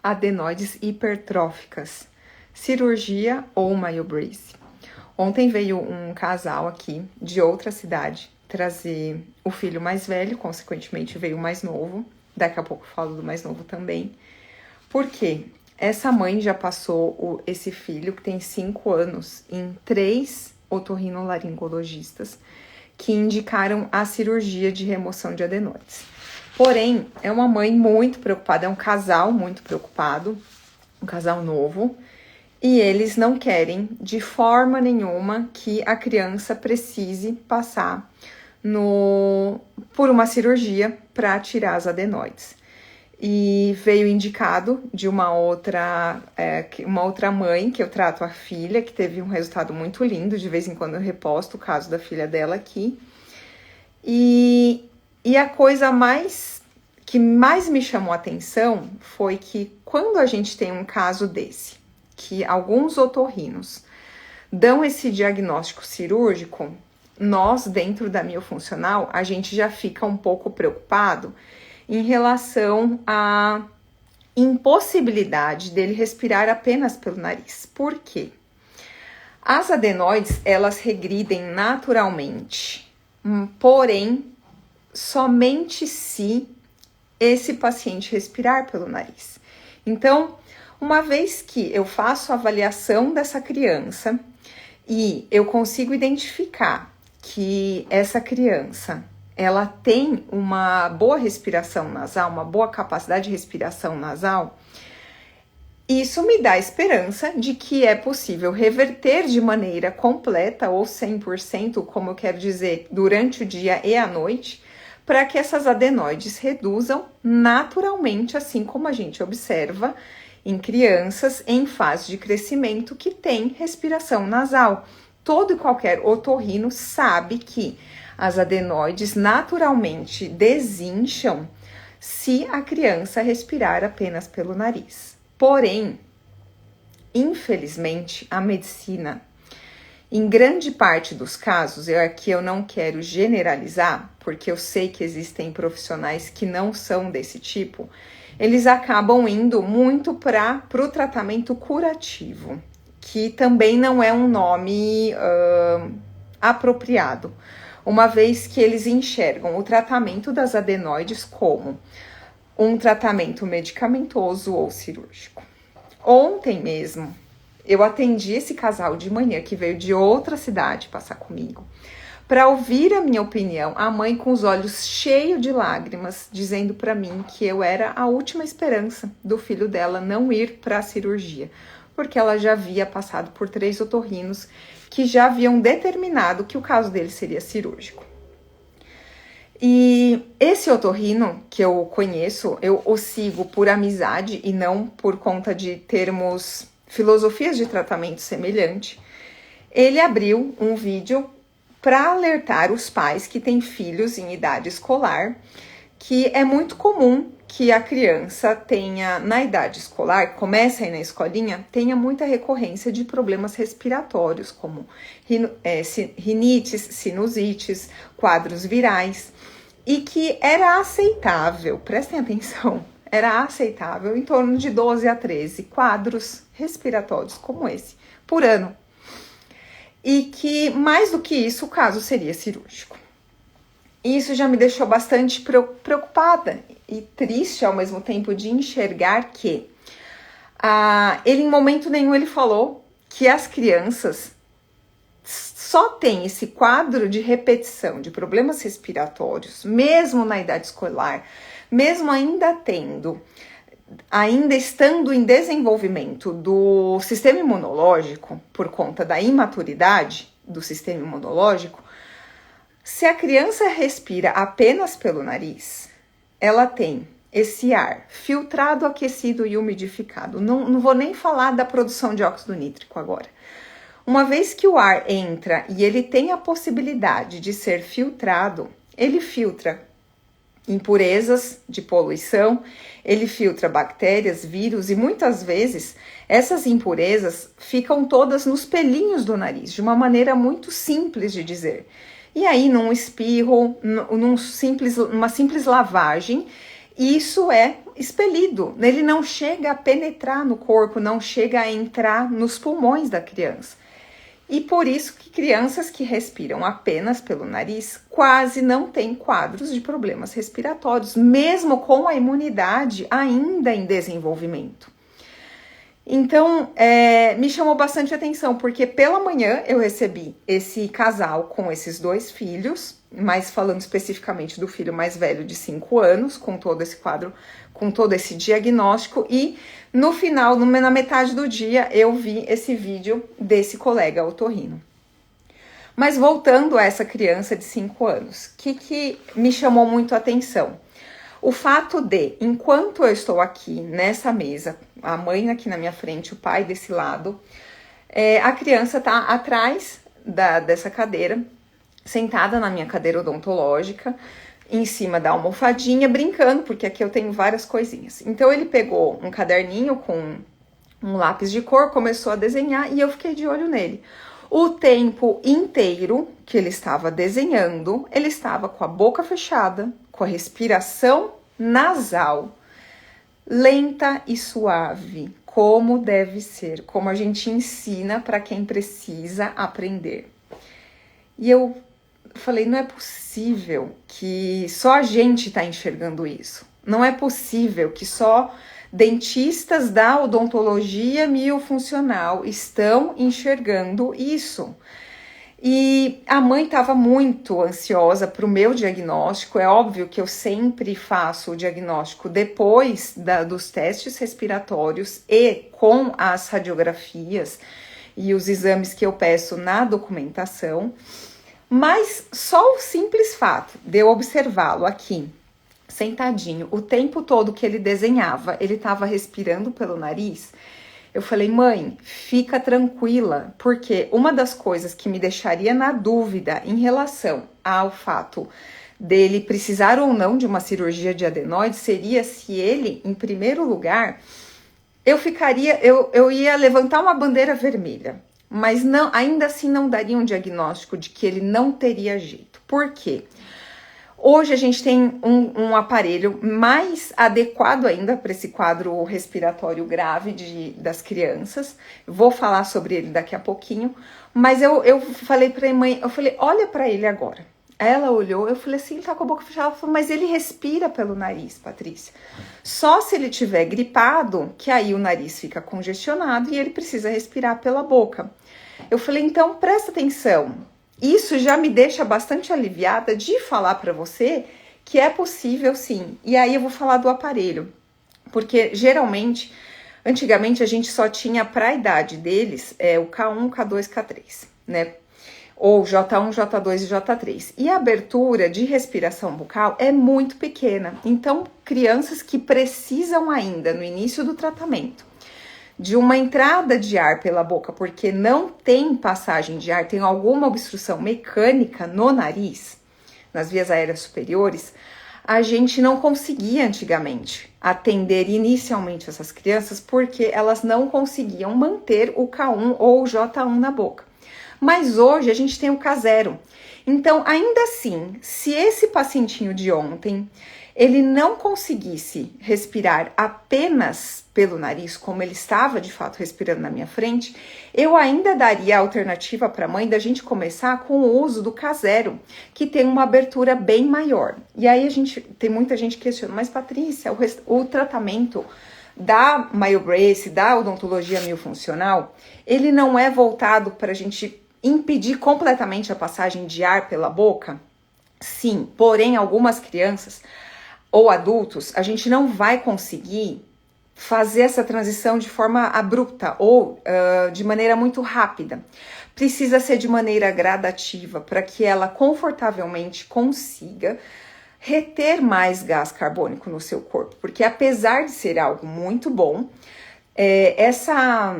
adenoides hipertróficas, cirurgia ou myobrise. Ontem veio um casal aqui de outra cidade trazer o filho mais velho, consequentemente veio o mais novo. Daqui a pouco eu falo do mais novo também. Por quê? Essa mãe já passou esse filho, que tem 5 anos, em 3 otorrinolaringologistas que indicaram a cirurgia de remoção de adenoides. Porém, é uma mãe muito preocupada, é um casal muito preocupado, um casal novo, e eles não querem de forma nenhuma que a criança precise passar por uma cirurgia para tirar as adenoides. E veio indicado de uma outra mãe que eu trato a filha, que teve um resultado muito lindo. De vez em quando eu reposto o caso da filha dela aqui. E a coisa que mais me chamou a atenção foi que quando a gente tem um caso desse, que alguns otorrinos dão esse diagnóstico cirúrgico, nós, dentro da miofuncional, a gente já fica um pouco preocupado em relação à impossibilidade dele respirar apenas pelo nariz. Por quê? As adenoides, elas regridem naturalmente, porém, somente se esse paciente respirar pelo nariz. Então, uma vez que eu faço a avaliação dessa criança e eu consigo identificar que essa criança ela tem uma boa respiração nasal, uma boa capacidade de respiração nasal, isso me dá esperança de que é possível reverter de maneira completa ou 100%, como eu quero dizer, durante o dia e a noite, para que essas adenoides reduzam naturalmente, assim como a gente observa em crianças em fase de crescimento que tem respiração nasal. Todo e qualquer otorrino sabe que as adenoides naturalmente desincham se a criança respirar apenas pelo nariz. Porém, infelizmente, a medicina, em grande parte dos casos, aqui eu não quero generalizar, porque eu sei que existem profissionais que não são desse tipo, eles acabam indo muito para o tratamento curativo, que também não é um nome apropriado, uma vez que eles enxergam o tratamento das adenoides como um tratamento medicamentoso ou cirúrgico. Ontem mesmo, eu atendi esse casal de manhã que veio de outra cidade passar comigo, para ouvir a minha opinião, a mãe com os olhos cheios de lágrimas, dizendo para mim que eu era a última esperança do filho dela não ir para a cirurgia, porque ela já havia passado por 3 otorrinos que já haviam determinado que o caso dele seria cirúrgico. E esse otorrino que eu conheço, eu o sigo por amizade e não por conta de termos filosofias de tratamento semelhante. Ele abriu um vídeo para alertar os pais que têm filhos em idade escolar, que é muito comum que a criança tenha, na idade escolar, comece aí na escolinha, tenha muita recorrência de problemas respiratórios, como rinites, sinusites, quadros virais, e que era aceitável, prestem atenção, era aceitável em torno de 12 a 13 quadros respiratórios como esse por ano. E que, mais do que isso, o caso seria cirúrgico. Isso já me deixou bastante preocupada e triste ao mesmo tempo de enxergar que ele, em momento nenhum, ele falou que as crianças só têm esse quadro de repetição de problemas respiratórios, mesmo na idade escolar, mesmo ainda estando em desenvolvimento do sistema imunológico, por conta da imaturidade do sistema imunológico. Se a criança respira apenas pelo nariz, ela tem esse ar filtrado, aquecido e umidificado. Não vou nem falar da produção de óxido nítrico agora. Uma vez que o ar entra e ele tem a possibilidade de ser filtrado, ele filtra impurezas de poluição, ele filtra bactérias, vírus e muitas vezes essas impurezas ficam todas nos pelinhos do nariz, de uma maneira muito simples de dizer. E aí, num espirro, numa simples lavagem, isso é expelido. Ele não chega a penetrar no corpo, não chega a entrar nos pulmões da criança. E por isso que crianças que respiram apenas pelo nariz quase não têm quadros de problemas respiratórios, mesmo com a imunidade ainda em desenvolvimento. Então, me chamou bastante atenção, porque pela manhã eu recebi esse casal com esses 2 filhos, mas falando especificamente do filho mais velho de 5 anos, com todo esse quadro, com todo esse diagnóstico, e no final, na metade do dia, eu vi esse vídeo desse colega otorrino. Mas voltando a essa criança de 5 anos, o que me chamou muito a atenção? O fato de, enquanto eu estou aqui nessa mesa, a mãe aqui na minha frente, o pai desse lado, a criança está atrás dessa cadeira, sentada na minha cadeira odontológica, em cima da almofadinha, brincando, porque aqui eu tenho várias coisinhas. Então ele pegou um caderninho com um lápis de cor, começou a desenhar e eu fiquei de olho nele. O tempo inteiro que ele estava desenhando, ele estava com a boca fechada, com a respiração nasal, lenta e suave, como deve ser, como a gente ensina para quem precisa aprender. E eu falei, não é possível que só a gente está enxergando isso. Não é possível que só dentistas da odontologia miofuncional estão enxergando isso. E a mãe estava muito ansiosa para o meu diagnóstico. É óbvio que eu sempre faço o diagnóstico depois dos testes respiratórios e com as radiografias e os exames que eu peço na documentação. Mas só o simples fato de eu observá-lo aqui, sentadinho, o tempo todo que ele desenhava, ele estava respirando pelo nariz. Eu falei, mãe, fica tranquila, porque uma das coisas que me deixaria na dúvida em relação ao fato dele precisar ou não de uma cirurgia de adenoide seria se ele, em primeiro lugar, eu ia levantar uma bandeira vermelha. Mas não, ainda assim não daria um diagnóstico de que ele não teria jeito. Por quê? Hoje a gente tem um aparelho mais adequado ainda para esse quadro respiratório grave das crianças. Vou falar sobre ele daqui a pouquinho. Mas eu falei para a mãe, olha para ele agora. Ela olhou, eu falei assim, ele tá com a boca fechada. Ela falou, mas ele respira pelo nariz, Patrícia. Só se ele tiver gripado, que aí o nariz fica congestionado e ele precisa respirar pela boca. Eu falei, então presta atenção. Isso já me deixa bastante aliviada de falar para você que é possível sim. E aí eu vou falar do aparelho. Porque geralmente, antigamente a gente só tinha para a idade deles o K1, K2, K3, né? Ou J1, J2 e J3. E a abertura de respiração bucal é muito pequena. Então, crianças que precisam ainda, no início do tratamento, de uma entrada de ar pela boca, porque não tem passagem de ar, tem alguma obstrução mecânica no nariz, nas vias aéreas superiores, a gente não conseguia antigamente atender inicialmente essas crianças porque elas não conseguiam manter o K1 ou o J1 na boca. Mas hoje a gente tem o K0. Então, ainda assim, se esse pacientinho de ontem, ele não conseguisse respirar apenas pelo nariz, como ele estava de fato respirando na minha frente, eu ainda daria a alternativa para a mãe da gente começar com o uso do K0, que tem uma abertura bem maior. E aí tem muita gente questionando, mas Patrícia, o tratamento da MyoBrace, da odontologia miofuncional, ele não é voltado para a gente impedir completamente a passagem de ar pela boca? Sim, porém algumas crianças ou adultos, a gente não vai conseguir fazer essa transição de forma abrupta ou de maneira muito rápida. Precisa ser de maneira gradativa para que ela confortavelmente consiga reter mais gás carbônico no seu corpo, porque apesar de ser algo muito bom, essa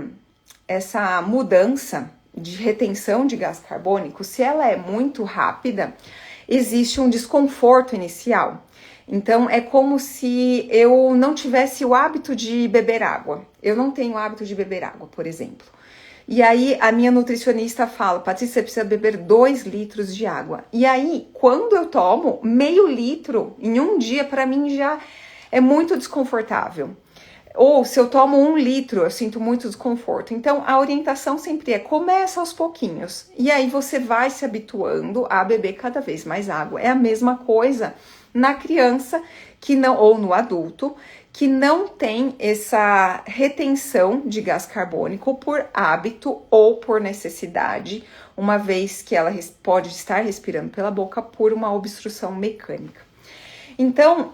mudança de retenção de gás carbônico, se ela é muito rápida, existe um desconforto inicial. Então, é como se eu não tivesse o hábito de beber água. Eu não tenho o hábito de beber água, por exemplo. E aí, a minha nutricionista fala, Patrícia, você precisa beber 2 litros de água. E aí, quando eu tomo meio litro em um dia, para mim já é muito desconfortável. Ou se eu tomo 1 litro, eu sinto muito desconforto. Então, a orientação sempre é, começa aos pouquinhos. E aí você vai se habituando a beber cada vez mais água. É a mesma coisa na criança que não, ou no adulto, que não tem essa retenção de gás carbônico por hábito ou por necessidade, uma vez que ela pode estar respirando pela boca por uma obstrução mecânica. Então,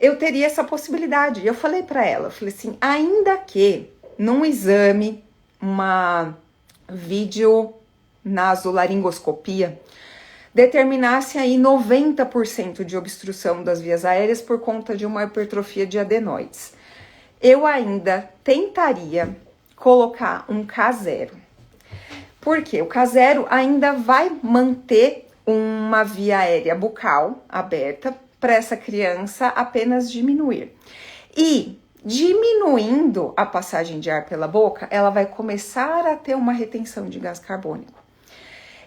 eu teria essa possibilidade. Eu falei para ela, eu falei assim, ainda que num exame, uma videonasolaringoscopia, determinasse aí 90% de obstrução das vias aéreas por conta de uma hipertrofia de adenoides, eu ainda tentaria colocar um K0. Porque o K0 ainda vai manter uma via aérea bucal aberta para essa criança apenas diminuir. E diminuindo a passagem de ar pela boca, ela vai começar a ter uma retenção de gás carbônico.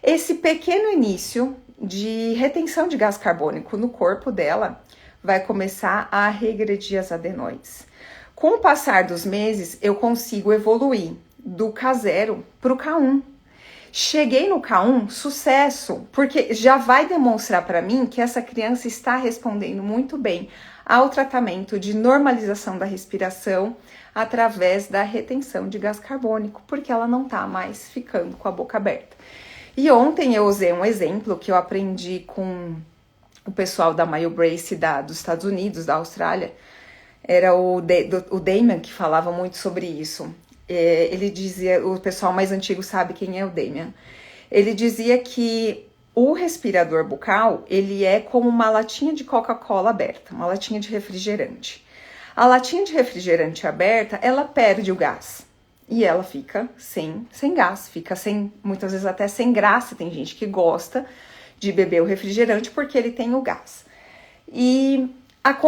Esse pequeno início de retenção de gás carbônico no corpo dela vai começar a regredir as adenoides. Com o passar dos meses, eu consigo evoluir do K0 para o K1. Cheguei no K1, sucesso, porque já vai demonstrar para mim que essa criança está respondendo muito bem ao tratamento de normalização da respiração através da retenção de gás carbônico, porque ela não está mais ficando com a boca aberta. E ontem eu usei um exemplo que eu aprendi com o pessoal da MyoBrace dos Estados Unidos, da Austrália. Era o Damien que falava muito sobre isso. Ele dizia, o pessoal mais antigo sabe quem é o Damien. Ele dizia que o respirador bucal, ele é como uma latinha de Coca-Cola aberta, uma latinha de refrigerante. A latinha de refrigerante aberta, ela perde o gás. E ela fica sem gás, fica muitas vezes até sem graça. Tem gente que gosta de beber o refrigerante porque ele tem o gás. E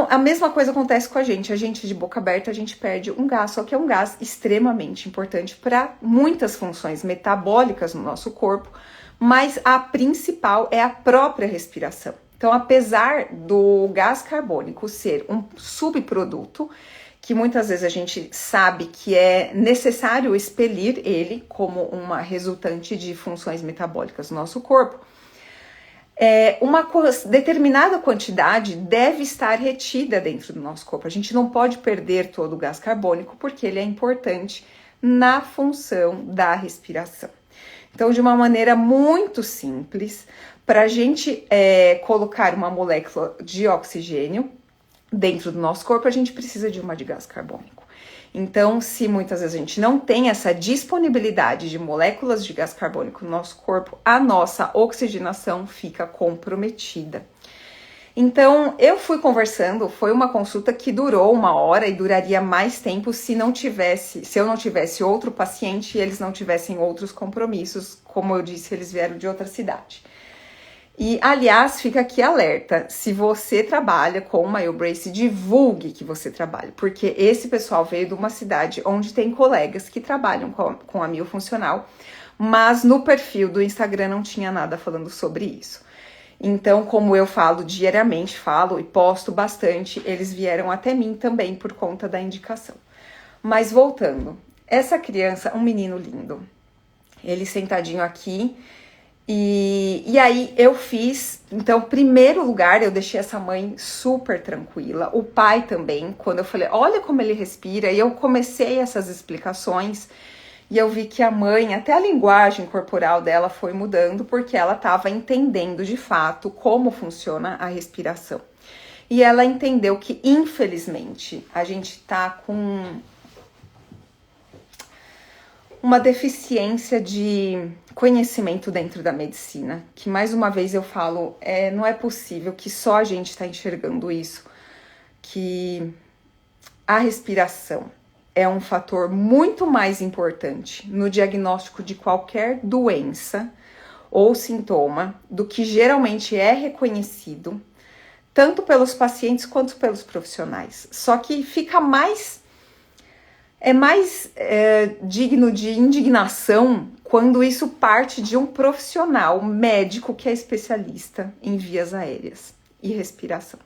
a mesma coisa acontece com a gente de boca aberta, a gente perde um gás, só que é um gás extremamente importante para muitas funções metabólicas no nosso corpo, mas a principal é a própria respiração. Então, apesar do gás carbônico ser um subproduto, que muitas vezes a gente sabe que é necessário expelir ele como uma resultante de funções metabólicas no nosso corpo, uma determinada quantidade deve estar retida dentro do nosso corpo. A gente não pode perder todo o gás carbônico porque ele é importante na função da respiração. Então, de uma maneira muito simples, para a gente colocar uma molécula de oxigênio dentro do nosso corpo, a gente precisa de uma de gás carbônico. Então, se muitas vezes a gente não tem essa disponibilidade de moléculas de gás carbônico no nosso corpo, a nossa oxigenação fica comprometida. Então, eu fui conversando, foi uma consulta que durou 1 hora e duraria mais tempo se eu não tivesse outro paciente e eles não tivessem outros compromissos. Como eu disse, eles vieram de outra cidade. E, aliás, fica aqui alerta, se você trabalha com o MyoBrace, divulgue que você trabalha, porque esse pessoal veio de uma cidade onde tem colegas que trabalham com a miofuncional, mas no perfil do Instagram não tinha nada falando sobre isso. Então, como eu falo diariamente, falo e posto bastante, eles vieram até mim também por conta da indicação. Mas voltando, essa criança, um menino lindo, ele sentadinho aqui. E aí eu fiz, então, em primeiro lugar, eu deixei essa mãe super tranquila, o pai também, quando eu falei, olha como ele respira, e eu comecei essas explicações, e eu vi que a mãe, até a linguagem corporal dela foi mudando, porque ela estava entendendo de fato como funciona a respiração. E ela entendeu que, infelizmente, a gente tá com uma deficiência de conhecimento dentro da medicina, que mais uma vez eu falo, não é possível que só a gente está enxergando isso, que a respiração é um fator muito mais importante no diagnóstico de qualquer doença ou sintoma do que geralmente é reconhecido, tanto pelos pacientes quanto pelos profissionais. Só que fica mais digno de indignação quando isso parte de um profissional médico que é especialista em vias aéreas e respiração.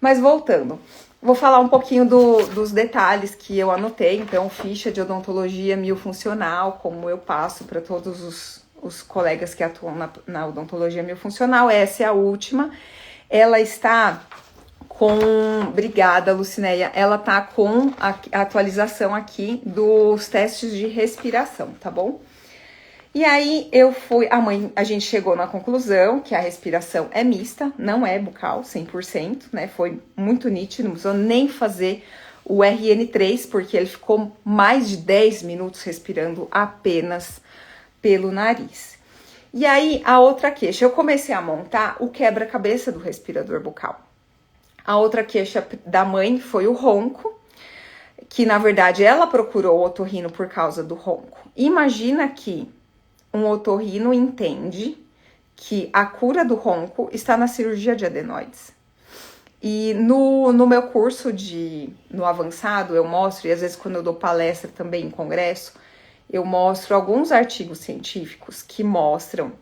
Mas voltando, vou falar um pouquinho dos detalhes que eu anotei. Então, ficha de odontologia miofuncional, como eu passo para todos os colegas que atuam na odontologia miofuncional. Essa é a última. Ela está com... Obrigada, Lucinéia. Ela tá com a atualização aqui dos testes de respiração, tá bom? E aí a gente chegou na conclusão que a respiração é mista, não é bucal, 100%, né? Foi muito nítido, não precisou nem fazer o RN3, porque ele ficou mais de 10 minutos respirando apenas pelo nariz. E aí, a outra queixa, eu comecei a montar o quebra-cabeça do respirador bucal. A outra queixa da mãe foi o ronco, que na verdade ela procurou o otorrino por causa do ronco. Imagina que um otorrino entende que a cura do ronco está na cirurgia de adenoides. E no meu curso no avançado eu mostro, e às vezes quando eu dou palestra também em congresso, eu mostro alguns artigos científicos que mostram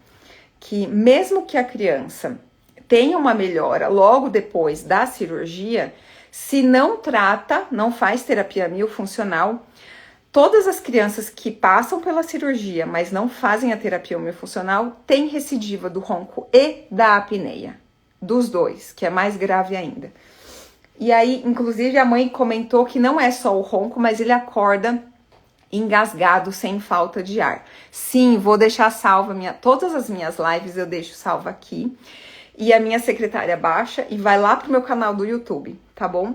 que mesmo que a criança tenha uma melhora logo depois da cirurgia, se não trata, não faz terapia miofuncional, todas as crianças que passam pela cirurgia, mas não fazem a terapia miofuncional, têm recidiva do ronco e da apneia, dos dois, que é mais grave ainda. E aí, inclusive, a mãe comentou que não é só o ronco, mas ele acorda engasgado, sem falta de ar. Sim, vou deixar salva todas as minhas lives eu deixo salva aqui. E a minha secretária baixa e vai lá pro meu canal do YouTube, tá bom?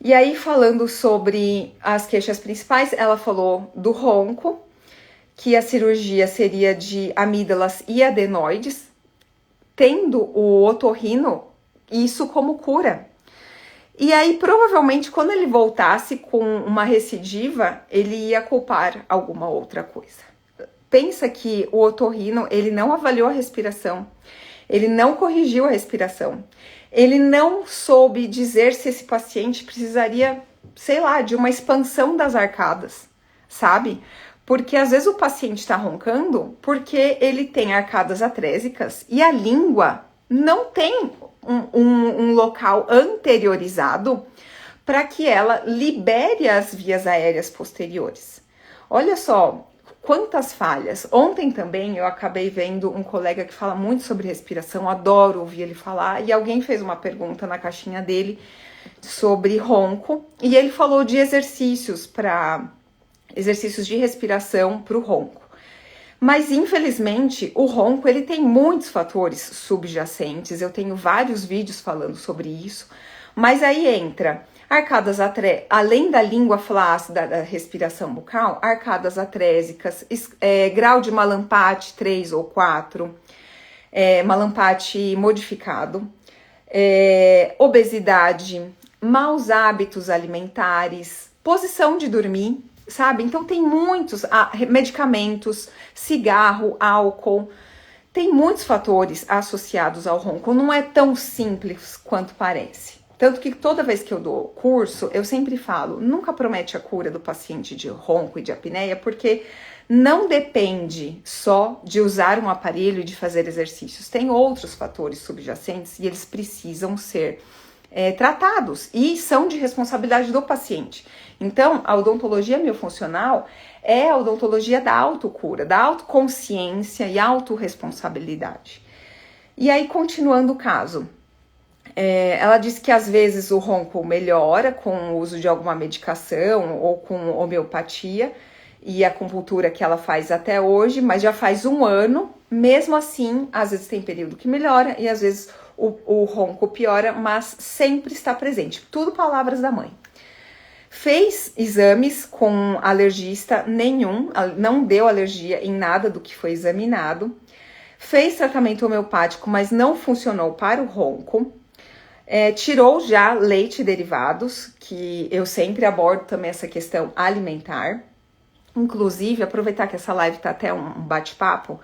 E aí, falando sobre as queixas principais, ela falou do ronco, que a cirurgia seria de amígdalas e adenoides, tendo o otorrino isso como cura. E aí, provavelmente, quando ele voltasse com uma recidiva, ele ia culpar alguma outra coisa. Pensa que o otorrino, ele não avaliou a respiração, ele não corrigiu a respiração, ele não soube dizer se esse paciente precisaria, sei lá, de uma expansão das arcadas, sabe? Porque às vezes o paciente está roncando porque ele tem arcadas atrésicas e a língua não tem um local anteriorizado para que ela libere as vias aéreas posteriores. Olha só quantas falhas. Ontem também eu acabei vendo um colega que fala muito sobre respiração, adoro ouvir ele falar, e alguém fez uma pergunta na caixinha dele sobre ronco, e ele falou de exercícios de respiração para o ronco. Mas, infelizmente, o ronco ele tem muitos fatores subjacentes, eu tenho vários vídeos falando sobre isso, mas aí entra arcadas além da língua flácida da respiração bucal, arcadas atrésicas, grau de Malampati 3 ou 4, Malampati modificado, obesidade, maus hábitos alimentares, posição de dormir, sabe? Então tem muitos medicamentos, cigarro, álcool, tem muitos fatores associados ao ronco, não é tão simples quanto parece. Tanto que toda vez que eu dou curso, eu sempre falo, nunca promete a cura do paciente de ronco e de apneia, porque não depende só de usar um aparelho e de fazer exercícios. Tem outros fatores subjacentes e eles precisam ser tratados e são de responsabilidade do paciente. Então, a odontologia miofuncional é a odontologia da autocura, da autoconsciência e autorresponsabilidade. E aí, continuando o caso, ela disse que às vezes o ronco melhora com o uso de alguma medicação ou com homeopatia e acupuntura que ela faz até hoje, mas já faz 1 ano, mesmo assim, às vezes tem período que melhora e às vezes o ronco piora, mas sempre está presente. Tudo palavras da mãe. Fez exames com alergista nenhum, não deu alergia em nada do que foi examinado. Fez tratamento homeopático, mas não funcionou para o ronco. Tirou já leite e derivados, que eu sempre abordo também essa questão alimentar. Inclusive, aproveitar que essa live tá até um bate-papo,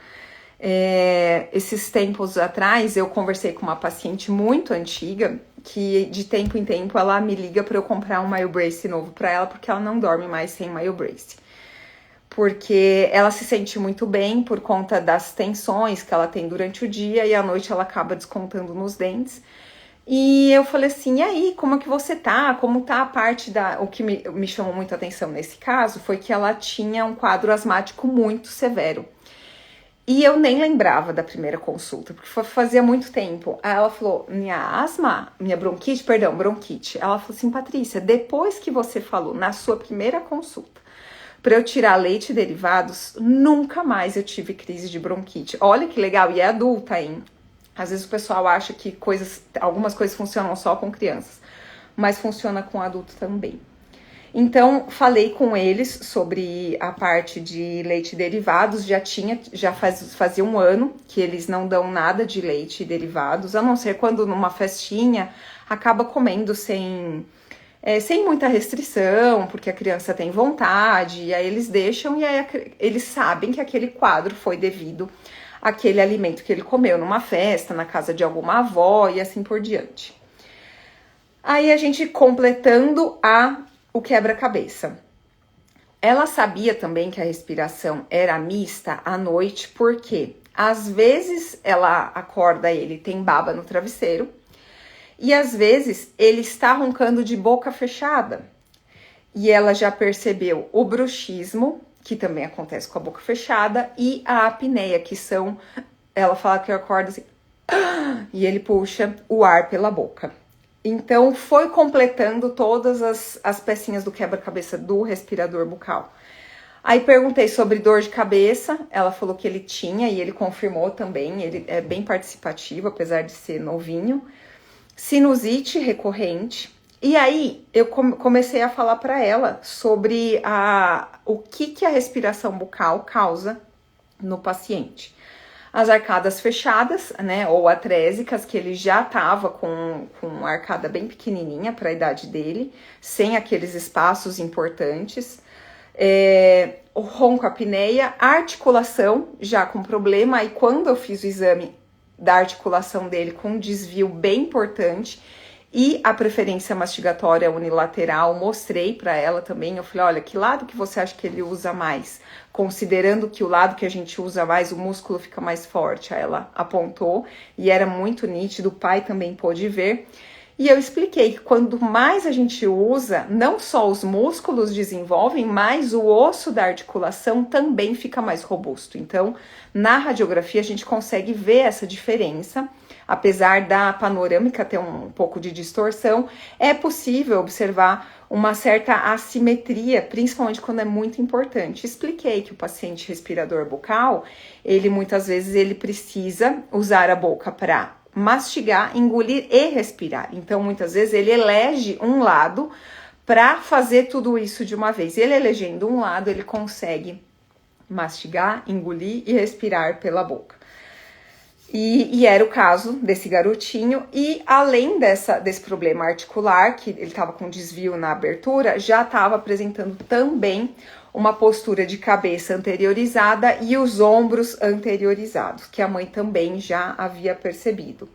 esses tempos atrás eu conversei com uma paciente muito antiga, que de tempo em tempo ela me liga para eu comprar um MyoBrace novo para ela, porque ela não dorme mais sem MyoBrace. Porque ela se sente muito bem por conta das tensões que ela tem durante o dia e à noite ela acaba descontando nos dentes. E eu falei assim, e aí, como é que você tá? Como tá a parte da... O que me chamou muito a atenção nesse caso foi que ela tinha um quadro asmático muito severo. E eu nem lembrava da primeira consulta, porque fazia muito tempo. Aí ela falou, minha bronquite. Ela falou assim, Patrícia, depois que você falou na sua primeira consulta para eu tirar leite e derivados, nunca mais eu tive crise de bronquite. Olha que legal, e é adulta, hein? Às vezes o pessoal acha que algumas coisas funcionam só com crianças, mas funciona com adulto também. Então, falei com eles sobre a parte de leite e derivados, fazia um ano que eles não dão nada de leite e derivados, a não ser quando numa festinha acaba comendo sem muita restrição, porque a criança tem vontade, e aí eles deixam, e aí eles sabem que aquele quadro foi devido àquele alimento que ele comeu numa festa, na casa de alguma avó, e assim por diante. Aí a gente completando o quebra-cabeça. Ela sabia também que a respiração era mista à noite, porque às vezes ela acorda ele, tem baba no travesseiro, e às vezes ele está roncando de boca fechada. E ela já percebeu o bruxismo, que também acontece com a boca fechada, e a apneia, que são... Ela fala que acorda assim... E ele puxa o ar pela boca. Então, foi completando todas as pecinhas do quebra-cabeça do respirador bucal. Aí perguntei sobre dor de cabeça, ela falou que ele tinha, e ele confirmou também, ele é bem participativo, apesar de ser novinho. Sinusite recorrente. E aí, eu comecei a falar para ela sobre o que a respiração bucal causa no paciente. As arcadas fechadas, né, ou atrésicas, que ele já tava com uma arcada bem pequenininha para a idade dele, sem aqueles espaços importantes. O ronco, apneia, a articulação já com problema, e quando eu fiz o exame da articulação dele com um desvio bem importante, e a preferência mastigatória unilateral, mostrei para ela também, eu falei, olha, que lado que você acha que ele usa mais? Considerando que o lado que a gente usa mais, o músculo fica mais forte. Aí ela apontou, e era muito nítido, o pai também pôde ver. E eu expliquei que quanto mais a gente usa, não só os músculos desenvolvem, mas o osso da articulação também fica mais robusto. Então, na radiografia a gente consegue ver essa diferença. Apesar da panorâmica ter um pouco de distorção, é possível observar uma certa assimetria, principalmente quando é muito importante. Expliquei que o paciente respirador bucal, ele muitas vezes ele precisa usar a boca para mastigar, engolir e respirar. Então, muitas vezes ele elege um lado para fazer tudo isso de uma vez. Ele elegendo um lado, ele consegue mastigar, engolir e respirar pela boca. E era o caso desse garotinho, e além desse problema articular, que ele estava com desvio na abertura, já estava apresentando também uma postura de cabeça anteriorizada e os ombros anteriorizados, que a mãe também já havia percebido.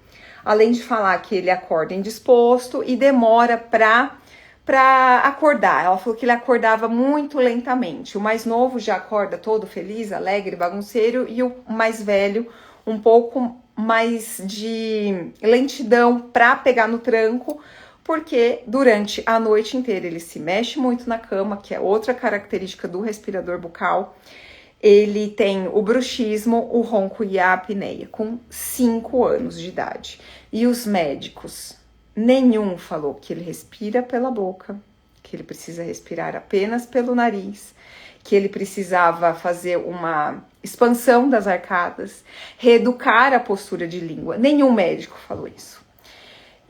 Além de falar que ele acorda indisposto e demora para acordar. Ela falou que ele acordava muito lentamente. O mais novo já acorda todo feliz, alegre, bagunceiro, e o mais velho um pouco mais de lentidão para pegar no tranco, porque durante a noite inteira ele se mexe muito na cama, que é outra característica do respirador bucal. Ele tem o bruxismo, o ronco e a apneia, com 5 anos de idade. E os médicos, nenhum falou que ele respira pela boca, que ele precisa respirar apenas pelo nariz, que ele precisava fazer uma expansão das arcadas, reeducar a postura de língua. Nenhum médico falou isso.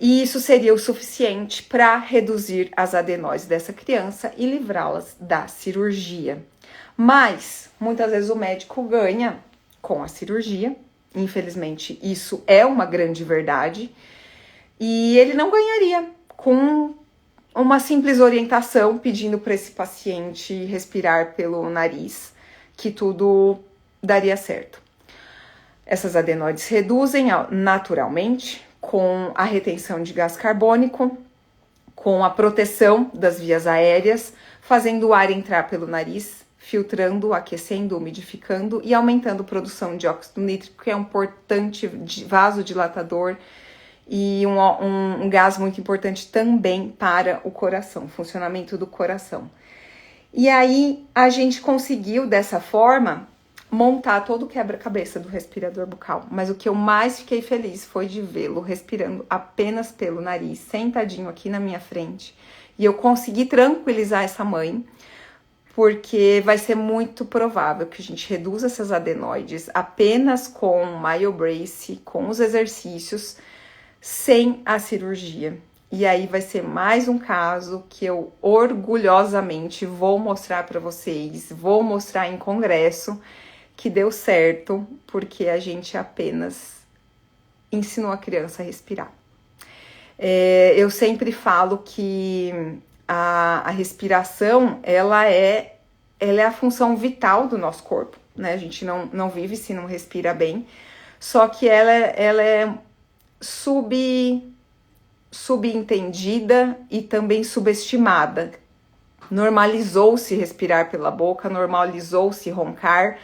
E isso seria o suficiente para reduzir as adenoses dessa criança e livrá-las da cirurgia. Mas, muitas vezes o médico ganha com a cirurgia. Infelizmente, isso é uma grande verdade. E ele não ganharia com uma simples orientação pedindo para esse paciente respirar pelo nariz, que tudo daria certo. Essas adenoses reduzem naturalmente com a retenção de gás carbônico, com a proteção das vias aéreas, fazendo o ar entrar pelo nariz, filtrando, aquecendo, umidificando e aumentando a produção de óxido nítrico, que é um importante vasodilatador e um gás muito importante também para o coração, funcionamento do coração. E aí a gente conseguiu, dessa forma, montar todo o quebra-cabeça do respirador bucal. Mas o que eu mais fiquei feliz foi de vê-lo respirando apenas pelo nariz, sentadinho aqui na minha frente. E eu consegui tranquilizar essa mãe, porque vai ser muito provável que a gente reduza essas adenoides apenas com MyoBrace, com os exercícios, sem a cirurgia. E aí vai ser mais um caso que eu orgulhosamente vou mostrar para vocês, vou mostrar em congresso que deu certo, porque a gente apenas ensinou a criança a respirar. Eu sempre falo que a respiração, ela é a função vital do nosso corpo, né? A gente não vive se não respira bem, só que ela é subentendida e também subestimada. Normalizou-se respirar pela boca, normalizou-se roncar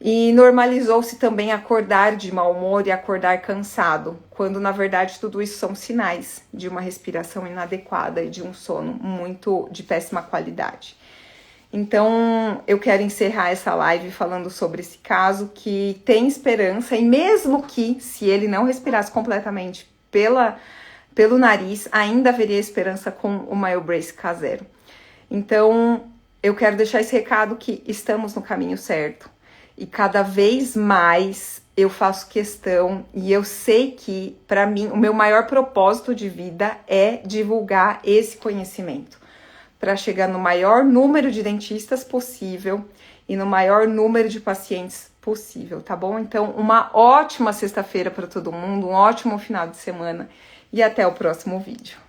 e normalizou-se também acordar de mau humor e acordar cansado, quando na verdade tudo isso são sinais de uma respiração inadequada e de um sono muito de péssima qualidade. Então, eu quero encerrar essa live falando sobre esse caso que tem esperança, e mesmo que, se ele não respirasse completamente pelo nariz, ainda haveria esperança com o MyoBrace caseiro. Então, eu quero deixar esse recado que estamos no caminho certo. E cada vez mais eu faço questão, e eu sei que, para mim, o meu maior propósito de vida é divulgar esse conhecimento, para chegar no maior número de dentistas possível e no maior número de pacientes possível, tá bom? Então, uma ótima sexta-feira para todo mundo, um ótimo final de semana e até o próximo vídeo.